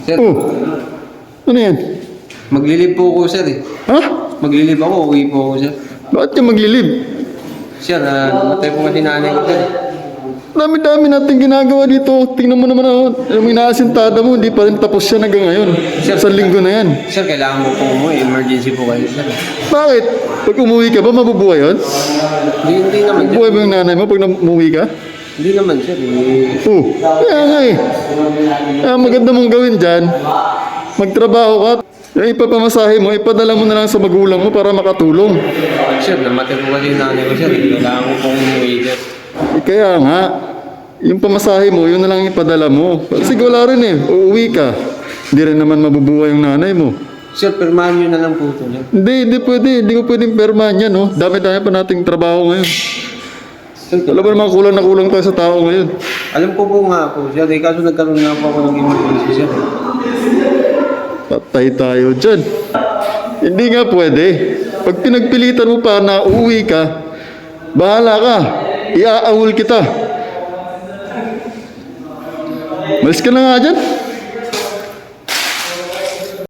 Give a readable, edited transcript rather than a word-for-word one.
Sir, Oh, ano yan? maglilib po ako, sir eh. Ha? Maglilib ako, uwi po ako, sir. Bakit ka maglilib? Sir, namatay po kasi nanay ko, sir. Dami-dami natin ginagawa dito. Tingnan mo naman ako. Yung inaasintada mo, hindi pa rin tapos siya hanggang ngayon. Sa linggo na yan. Sir, kailangan mo po umuwi. Emergency po kayo, sir. Bakit? Pag umuwi ka ba, mabubuhay yun? Hindi naman, sir. Buhay ba yung nanay mo pag umuwi ka? Hindi naman, sir. Oo. Kaya nga eh. Kaya maganda mong gawin dyan. Magtrabaho ka. Yung ipapamasahe mo, ipadala mo na lang sa magulang mo para makatulong. Sir, namatay po kasi nanay ko, sir. Kailangan ko po umuwi, sir. Kaya nga, yung pamasahe mo, yun na lang ipadala mo. Kasi wala rin eh. Uuwi ka. Hindi rin naman mabubuhay yung nanay mo. Sir, pirmahan nyo na lang po ito, sir. Hindi pwede. Hindi ko pwedeng permahan yan, no? Dami-dami pa nating trabaho ngayon. Sir, Alam mo naman, kulang na kulang tayo sa tao ngayon. alam ko po nga po, sir. Kaso nagkaroon nga po ako ng emergency, sir. Patay tayo dyan. Hindi nga pwede. Pag pinagpilitan mo pa na uuwi ka, bahala ka. Iaawol kita. Malis ka na nga dyan.